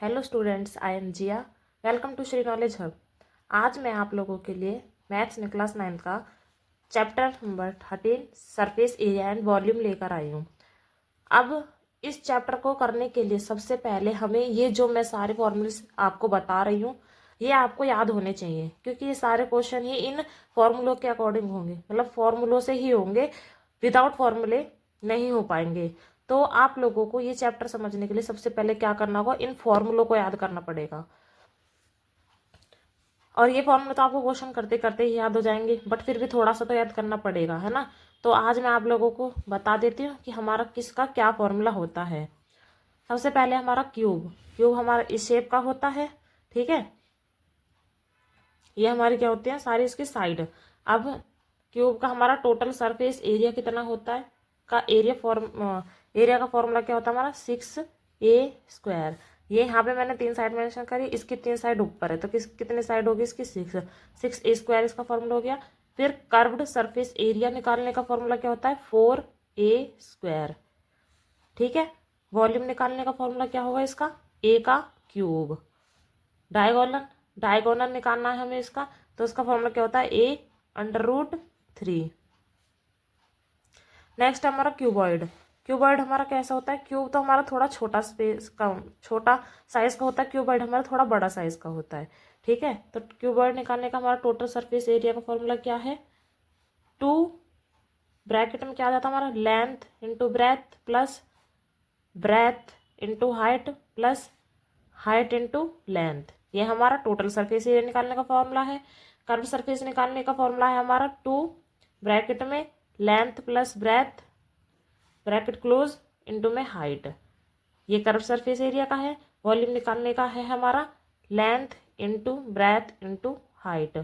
Hello students, I am Jiya. Welcome to Shri knowledge hub. आज मैं आप लोगों के लिए मैथ्स में क्लास 9 का chapter number 13 surface area and volume लेकर आई हूँ। अब इस चैप्टर को करने के लिए सबसे पहले हमें ये जो मैं सारे फॉर्मूले आपको बता रही हूँ ये आपको याद होने चाहिए, क्योंकि ये सारे क्वेश्चन ही इन फॉर्मूलों के अकॉर्डिंग होंगे, मतलब फॉर्मूलों से ही होंगे, विदाउट फॉर्मूले नहीं हो पाएंगे। तो आप लोगों को ये चैप्टर समझने के लिए सबसे पहले क्या करना होगा, इन फॉर्मूलों को याद करना पड़ेगा। और ये फॉर्मूला तो आपको क्वेश्चन करते करते ही याद हो जाएंगे, बट फिर भी थोड़ा सा तो याद करना पड़ेगा, है ना। तो आज मैं आप लोगों को बता देती हूँ कि हमारा किसका क्या फॉर्मूला होता है। सबसे पहले हमारा क्यूब क्यूब हमारा इस शेप का होता है, ठीक है। ये हमारी क्या होती है, सारी इसकी साइड। अब क्यूब का हमारा टोटल सरफेस एरिया कितना होता है, का एरिया का फॉर्मूला क्या होता है हमारा 6a²। ये यहाँ पे मैंने 3 साइड मेंशन करी, इसकी 3 साइड ऊपर है, तो कितनी साइड होगी इसकी 6a² इसका फॉर्मूला हो गया। फिर कर्व्ड सरफेस एरिया निकालने का फॉर्मूला क्या होता है 4a², ठीक है। वॉल्यूम निकालने का फॉर्मूला क्या होगा इसका a³ डायगोनल डायगोनल निकालना है हमें इसका, तो इसका फॉर्मूला क्या होता है a√3। नेक्स्ट हमारा क्यूबॉइड क्यूबॉइड हमारा कैसा होता है, क्यूब तो हमारा थोड़ा छोटा स्पेस का छोटा साइज का होता है, क्यूबॉइड हमारा थोड़ा बड़ा साइज का होता है, ठीक है। तो क्यूबॉइड निकालने का हमारा टोटल सरफेस एरिया का फॉर्मूला क्या है 2 ब्रैकेट में क्या आ जाता है हमारा length into breadth plus breadth into height plus height into length. ये हमारा टोटल सरफेस एरिया निकालने का फॉर्मूला है। कर्व सरफेस निकालने का फॉर्मूला है हमारा 2 ब्रैकेट में length plus breadth bracket close into में हाइट। ये कर्व सरफेस एरिया का है। वॉल्यूम निकालने का है हमारा length into breadth into height.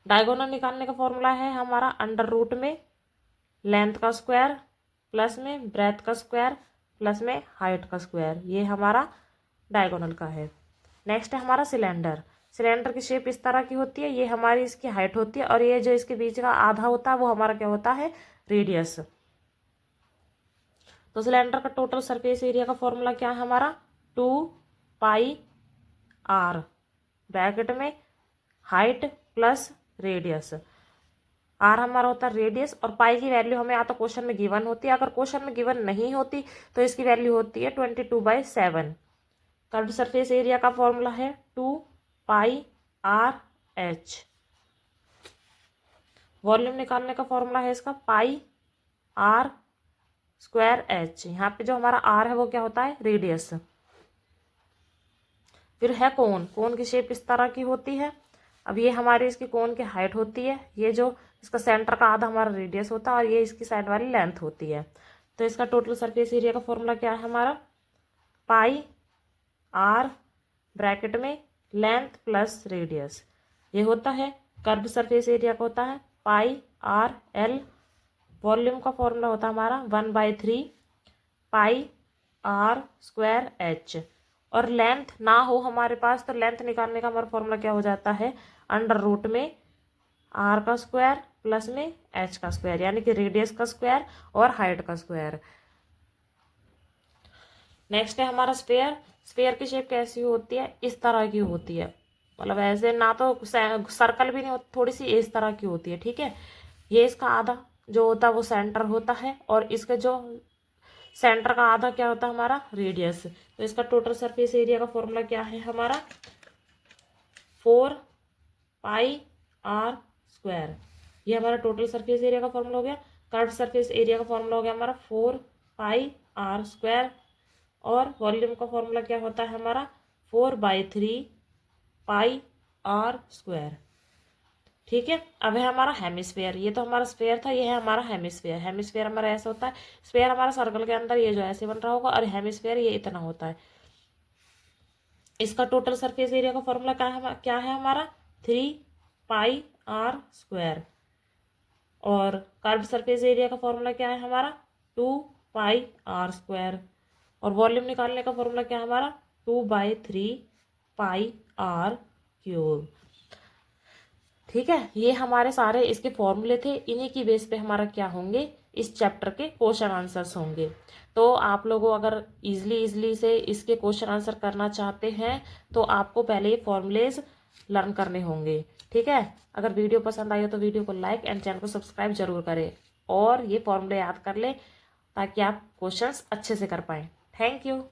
Diagonal निकालने का फॉर्मूला है हमारा √ में लेंथ का स्क्वायर प्लस में ब्रेथ का स्क्वायर प्लस में हाइट का स्क्वायर। ये हमारा डायगोनल का है। नेक्स्ट है हमारा सिलेंडर सिलेंडर की शेप इस तरह की होती है, ये हमारी इसकी हाइट होती है, और ये जो इसके बीच का आधा होता है वो हमारा क्या होता है रेडियस। तो सिलेंडर का टोटल सरफेस एरिया का फॉर्मूला क्या है हमारा 2πr ब्रैकेट में हाइट प्लस रेडियस। आर हमारा होता है रेडियस, और पाई की वैल्यू हमें या तो क्वेश्चन में गिवन होती है, अगर क्वेश्चन में गिवन नहीं होती तो इसकी वैल्यू होती है 22/7। कर्व्ड सरफेस एरिया का फॉर्मूला है 2πrh। वॉल्यूम निकालने का फॉर्मूला है इसका πr²h। यहाँ पे जो हमारा आर है वो क्या होता है रेडियस। फिर है कोन कोन की शेप इस तरह की होती है। अब ये हमारी इसकी कोन की हाइट होती है, ये जो इसका सेंटर का आधा हमारा रेडियस होता है, और ये इसकी साइड वाली लेंथ होती है। तो इसका टोटल सरफेस एरिया का फॉर्मूला क्या है हमारा πr ब्रैकेट में लेंथ प्लस रेडियस। ये होता है कर्व्ड सरफेस एरिया का होता है πrl। वॉल्यूम का फॉर्मूला होता है हमारा 1/3 πr²h। और लेंथ ना हो हमारे पास तो लेंथ निकालने का हमारा फॉर्मूला क्या हो जाता है √ में r का स्क्वायर प्लस में h का स्क्वायर, यानी कि रेडियस का स्क्वायर और हाइट का स्क्वायर। नेक्स्ट है हमारा स्फेयर स्फेयर की शेप कैसी होती है इस तरह की होती है, मतलब ऐसे ना तो सर्कल भी नहीं होती, थोड़ी सी इस तरह की होती है, ठीक है। ये इसका आधा जो होता है वो सेंटर होता है, और इसके जो सेंटर का आधा क्या होता है हमारा रेडियस। तो इसका टोटल सरफेस एरिया का फॉर्मूला क्या है हमारा 4πr²। ये हमारा टोटल सरफेस एरिया का फॉर्मूला हो गया। कर्व्ड सरफेस एरिया का फॉर्मूला हो गया हमारा 4πr²। और वॉल्यूम का फॉर्मूला क्या होता है हमारा 4/3 πr², ठीक है। अब है हमारा हेमिस्फेयर, ये तो हमारा स्फेयर था, ये है हमारा हेमिस्फेयर। हेमिस्फेयर हमारा ऐसा होता है, स्फेयर हमारा सर्कल के अंदर ये जो ऐसे बन रहा होगा, और हेमिस्फेयर ये इतना होता है। इसका टोटल सरफेस एरिया का फॉर्मूला क्या है हमारा 3πr²। और कर्व्ड सरफेस एरिया का फॉर्मूला क्या है हमारा 2πr²। और वॉल्यूम निकालने का फॉर्मूला क्या है हमारा 2/3 πr³, ठीक है। ये हमारे सारे इसके फॉर्मूले थे, इन्हीं की बेस पे हमारा क्या होंगे इस चैप्टर के क्वेश्चन आंसर्स होंगे। तो आप लोगों अगर इजली से इसके क्वेश्चन आंसर करना चाहते हैं तो आपको पहले ये फॉर्मूलेज लर्न करने होंगे। ठीक है, अगर वीडियो पसंद आई हो तो वीडियो को लाइक एंड चैनल को सब्सक्राइब जरूर करें और ये फॉर्मूले याद कर लें ताकि आप क्वेश्चंस अच्छे से कर पाएँ। Thank you.